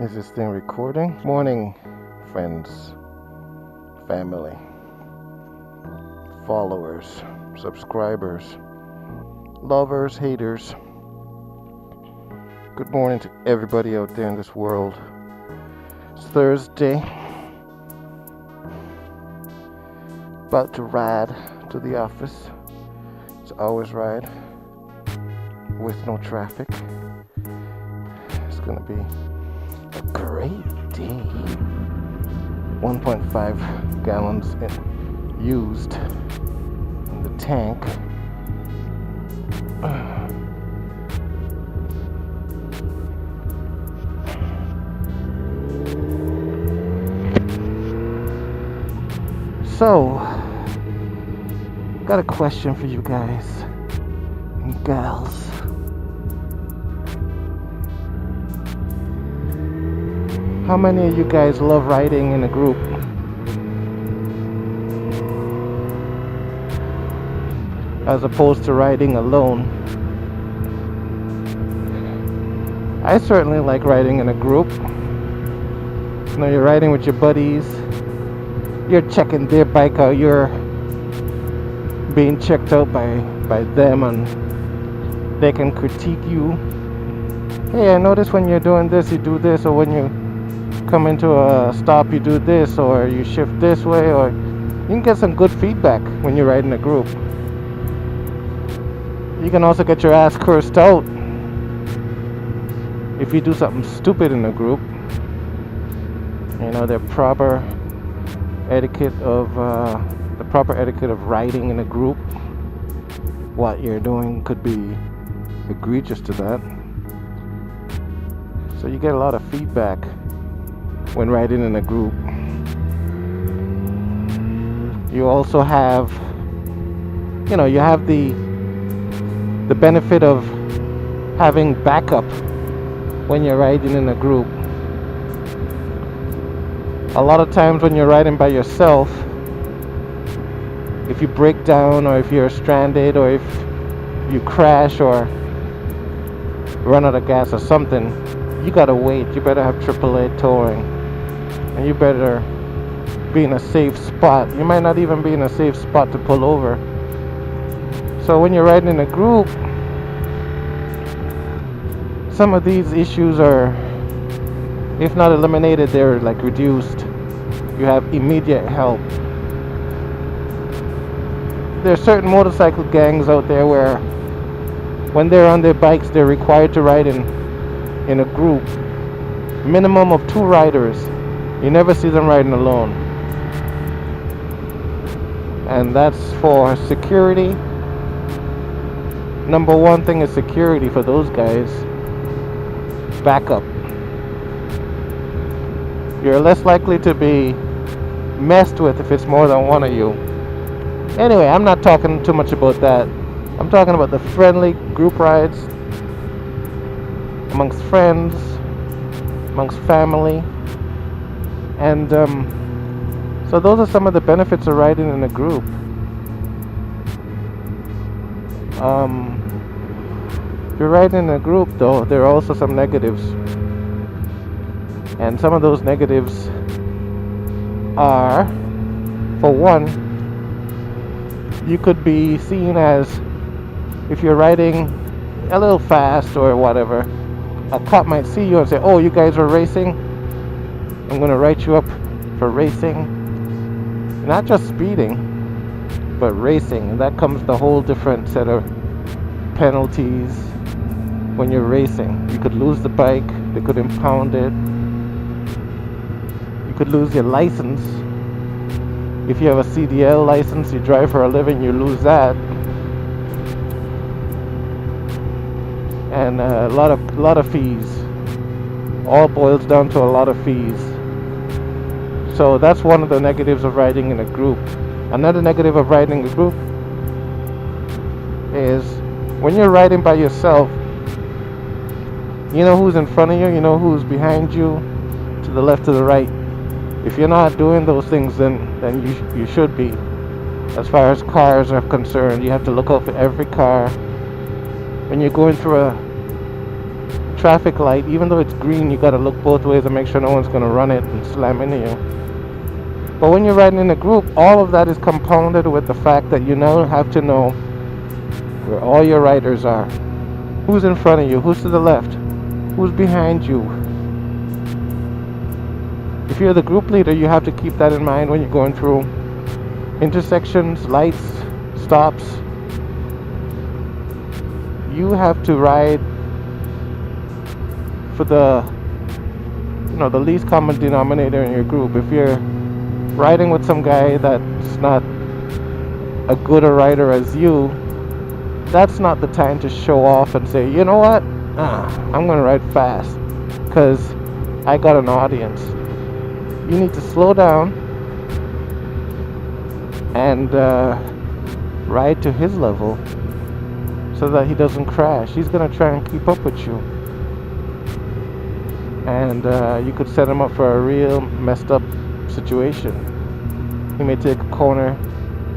Is this thing recording? Morning, friends, family, followers, subscribers, lovers, haters. Good morning to everybody out there in this world. It's Thursday. About to ride to the office. It's always ride with no traffic. It's gonna be a great day. 1.5 gallons used in the tank. So, got a question for you guys and gals. How many of you guys love riding in a group? As opposed to riding alone? I certainly like riding in a group. You know, you're riding with your buddies. You're checking their bike out. You're being checked out by them, and they can critique you. Hey, I noticed when you're doing this, you do this, or when you come into a stop, you do this, or you shift this way, or you can get some good feedback when you ride in a group. You can also get your ass cursed out if you do something stupid in a group. You know, the proper etiquette of riding in a group. What you're doing could be egregious to that. So you get a lot of feedback when riding in a group. You also have, you have the benefit of having backup when you're riding in a group. A lot of times when you're riding by yourself, if you break down, or if you're stranded, or if you crash or run out of gas or something, you gotta wait. You better have AAA towing, and you better be in a safe spot. You might not even be in a safe spot to pull over. So when you're riding in a group, some of these issues are, if not eliminated, they're like reduced. You have immediate help. There are certain motorcycle gangs out there where when they're on their bikes, they're required to ride in a group. Minimum of 2 riders. You never see them riding alone. And that's for security. Number one thing is security for those guys. Backup. You're less likely to be messed with if it's more than one of you. Anyway, I'm not talking too much about that. I'm talking about the friendly group rides amongst friends, amongst family. And so those are some of the benefits of riding in a group. If you're riding in a group, though, there are also some negatives. And some of those negatives are, for one, you could be seen as, if you're riding a little fast or whatever, a cop might see you and say, oh, you guys are racing? I'm going to write you up for racing. Not just speeding, but racing. And that comes the whole different set of penalties when you're racing. You could lose the bike, they could impound it. You could lose your license. If you have a CDL license, you drive for a living, you lose that. And a lot of fees. All boils down to a lot of fees. So that's one of the negatives of riding in a group. Another negative of riding in a group is when you're riding by yourself, you know who's in front of you, you know who's behind you, to the left, to the right. If you're not doing those things, then you should be. As far as cars are concerned, you have to look out for every car. When you're going through a traffic light, even though it's green, you gotta look both ways and make sure no one's gonna run it and slam into you. But when you're riding in a group, all of that is compounded with the fact that you now have to know where all your riders are. Who's in front of you? Who's to the left? Who's behind you? If you're the group leader, you have to keep that in mind when you're going through intersections, lights, stops. You have to ride for the least common denominator in your group. If you're riding with some guy that's not a good a rider as you, that's not the time to show off and say, you know what, I'm gonna ride fast because I got an audience. You need to slow down and ride to his level so that he doesn't crash. He's gonna try and keep up with you, and you could set him up for a real messed up situation. He may take a corner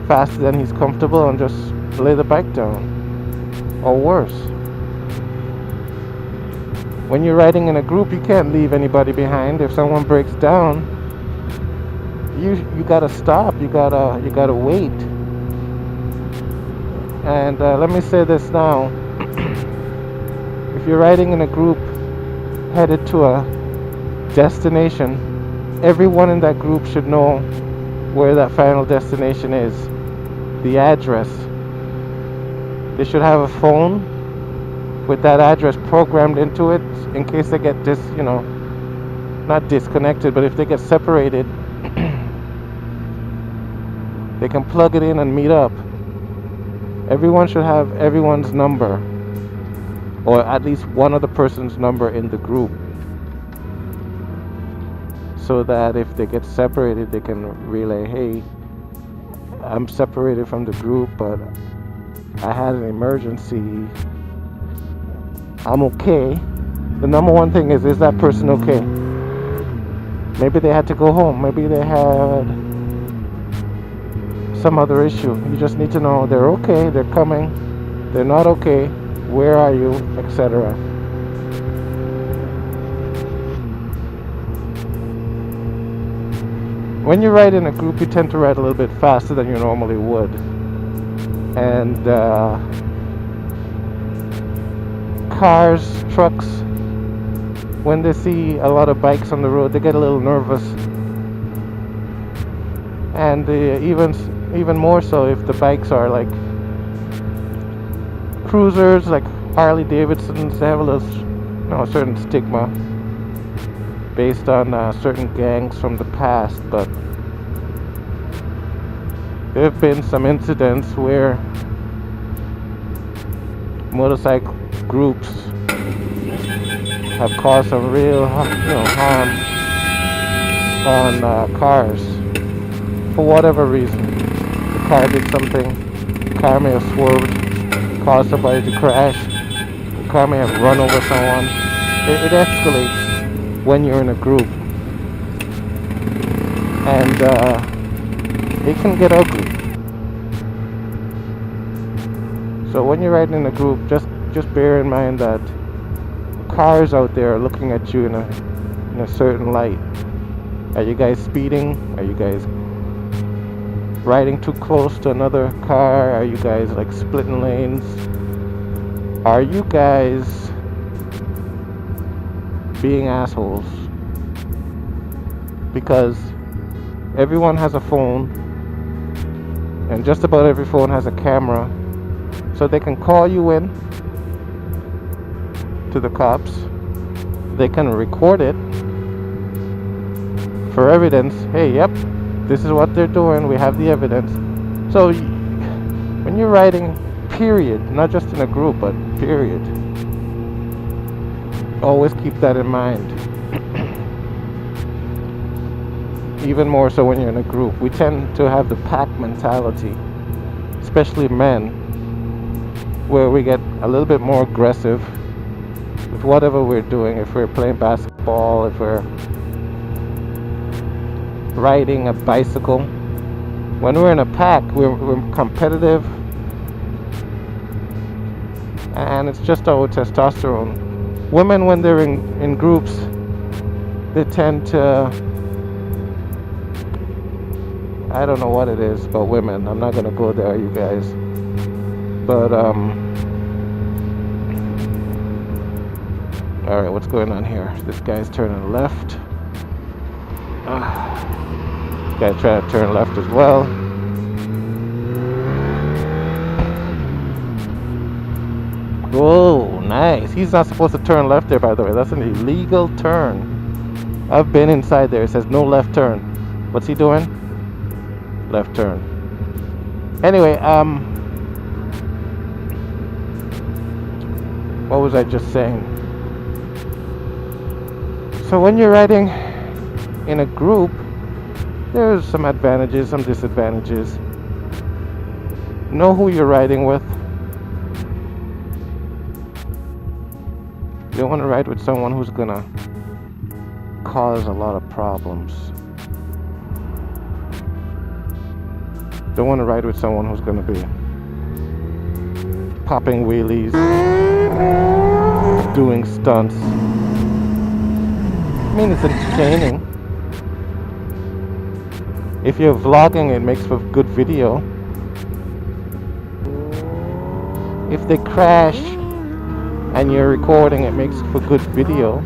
faster than he's comfortable and just lay the bike down, or worse. When you're riding in a group, you can't leave anybody behind. If someone breaks down, you gotta stop. You gotta wait. And let me say this now: if you're riding in a group headed to a destination, everyone in that group should know where that final destination is, the address. They should have a phone with that address programmed into it in case they get not disconnected, but if they get separated, they can plug it in and meet up. Everyone should have everyone's number, or at least one other person's number in the group, so that if they get separated, they can relay, hey, I'm separated from the group, but I had an emergency. I'm okay. The number one thing is that person okay? Maybe they had to go home. Maybe they had some other issue. You just need to know they're okay, they're coming, they're not okay, where are you, etc. When you ride in a group, you tend to ride a little bit faster than you normally would. And cars, trucks, when they see a lot of bikes on the road, they get a little nervous. And even more so if the bikes are like cruisers, like Harley Davidsons. They have a certain stigma based on certain gangs from the past, but there have been some incidents where motorcycle groups have caused some real harm on cars for whatever reason. The car did something, the car may have swerved, caused somebody to crash, the car may have run over someone. It escalates when you're in a group, and it can get ugly. So when you're riding in a group, just bear in mind that cars out there are looking at you in a certain light. Are you guys speeding? Are you guys riding too close to another car? Are you guys like splitting lanes? Are you guys being assholes? Because everyone has a phone, and just about every phone has a camera, so they can call you in to the cops. They can record it for evidence. Hey, yep, this is what they're doing, we have the evidence. So when you're riding, period, not just in a group, but period, always keep that in mind. Even more so when you're in a group. We tend to have the pack mentality, especially men, where we get a little bit more aggressive with whatever we're doing. If we're playing basketball, if we're riding a bicycle, when we're in a pack, we're competitive, and it's just our testosterone Women, when they're in groups, they tend to, I don't know what it is about women. I'm not gonna go there, you guys. But all right, what's going on here? This guy's turning left. This guy's trying to turn left as well. Whoa, nice. He's not supposed to turn left there, by the way. That's an illegal turn. I've been inside there. It says no left turn. What's he doing? Left turn. Anyway, what was I just saying? So when you're riding in a group, there's some advantages, some disadvantages. Know who you're riding with. You don't want to ride with someone who's gonna cause a lot of problems. Don't want to ride with someone who's gonna be popping wheelies, doing stunts. I mean, it's entertaining. If you're vlogging, it makes for good video. If they crash and you're recording, it makes for good video.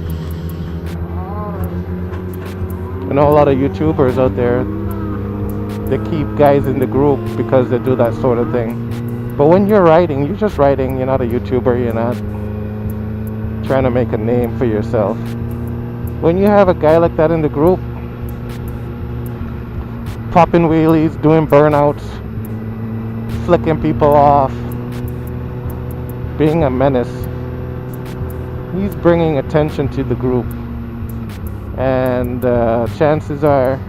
I know a lot of YouTubers out there, they keep guys in the group because they do that sort of thing. But when you're riding, you're just riding. You're not a YouTuber. You're not trying to make a name for yourself. When you have a guy like that in the group, popping wheelies, doing burnouts, flicking people off, being a menace, he's bringing attention to the group. And chances are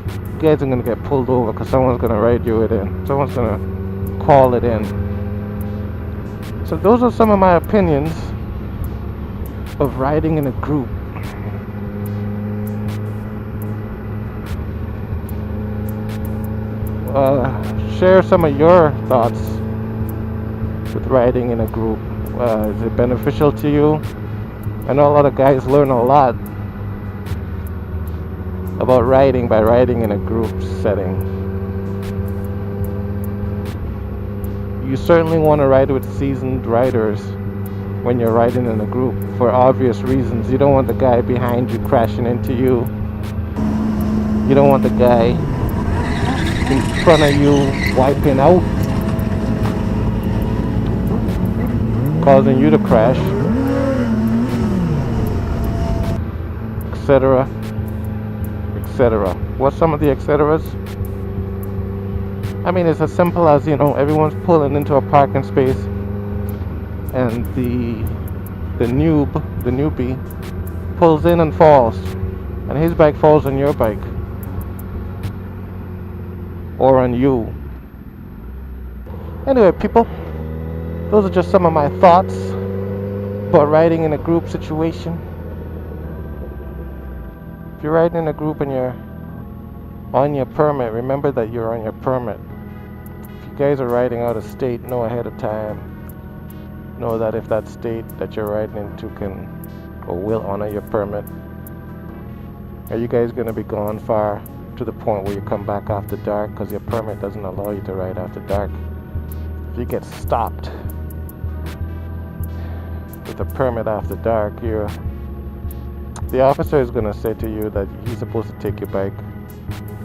you guys are going to get pulled over because someone's going to ride you it in. Someone's going to call it in. So those are some of my opinions of riding in a group. Share some of your thoughts with riding in a group. Is it beneficial to you? I know a lot of guys learn a lot about riding by riding in a group setting. You certainly want to ride with seasoned riders when you're riding in a group for obvious reasons. You don't want the guy behind you crashing into you. You don't want the guy in front of you wiping out, causing you to crash, etc. etc. What's some of the etceteras? I mean, it's as simple as, everyone's pulling into a parking space and the newbie pulls in and falls, and his bike falls on your bike or on you. Anyway, people, those are just some of my thoughts about riding in a group situation. If you're riding in a group and you're on your permit, remember that you're on your permit. If you guys are riding out of state, know ahead of time. Know that if that state that you're riding into can or will honor your permit. Are you guys going to be gone far to the point where you come back after dark because your permit doesn't allow you to ride after dark? If you get stopped with a permit after dark, the officer is going to say to you that he's supposed to take your bike,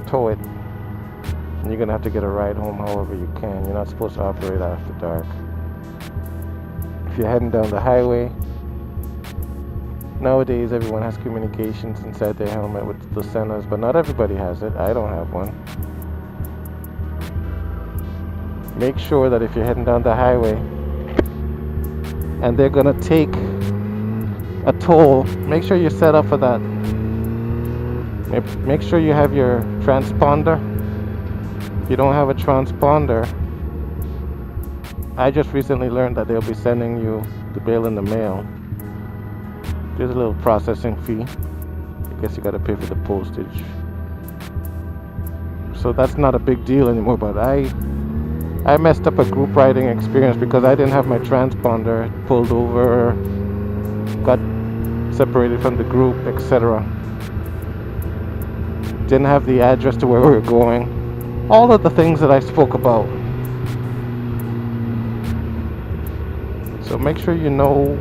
tow it, and you're going to have to get a ride home however you can. You're not supposed to operate after dark. If you're heading down the highway, nowadays everyone has communications inside their helmet with the sensors, but not everybody has it. I don't have one. Make sure that if you're heading down the highway and they're going to take a toll, make sure you're set up for that. Make sure you have your transponder. If you don't have a transponder, I just recently learned that they'll be sending you the bill in the mail. There's a little processing fee. I guess you got to pay for the postage. So that's not a big deal anymore, but I messed up a group riding experience because I didn't have my transponder. It pulled over got separated from the group, etc. Didn't have the address to where we were going. All of the things that I spoke about. So make sure you know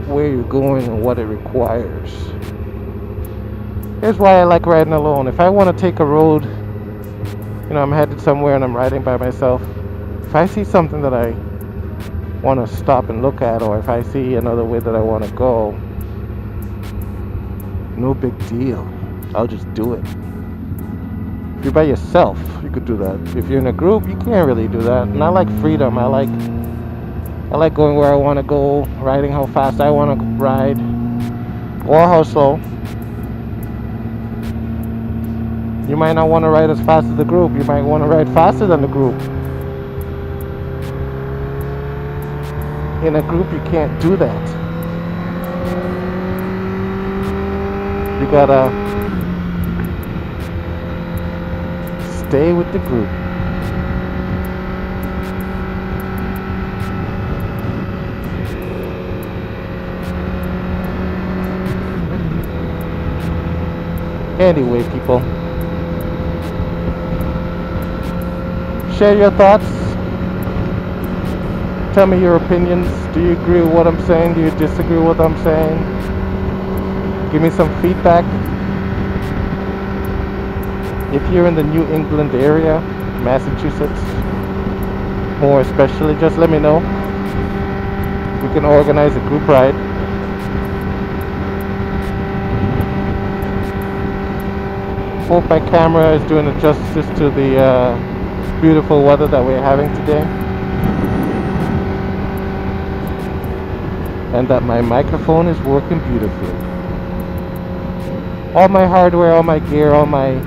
where you're going and what it requires. Here's why I like riding alone. If I want to take a road, I'm headed somewhere and I'm riding by myself, if I see something that I want to stop and look at, or if I see another way that I want to go, no big deal. I'll just do it. If you're by yourself, you could do that. If you're in a group, you can't really do that. And I like freedom. I like going where I want to go, riding how fast I want to ride, or how slow. You might not want to ride as fast as the group. You might want to ride faster than the group. In a group, you can't do that. You gotta stay with the group. Anyway, people, share your thoughts. Tell me your opinions. Do you agree with what I'm saying? Do you disagree with what I'm saying? Give me some feedback. If you're in the New England area, Massachusetts, more especially, just let me know. We can organize a group ride. Hope my camera is doing it justice to the beautiful weather that we're having today. And that my microphone is working beautifully. All my hardware, all my gear, all my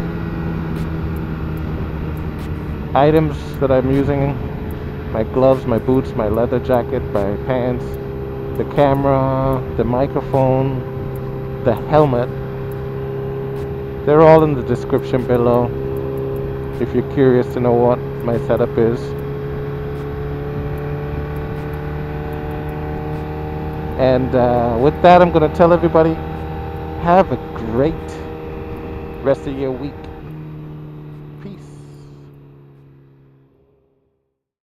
items that I'm using, my gloves, my boots, my leather jacket, my pants, the camera, the microphone, the helmet, they're all in the description below if you're curious to know what my setup is. And with that, I'm going to tell everybody, have a great rest of your week.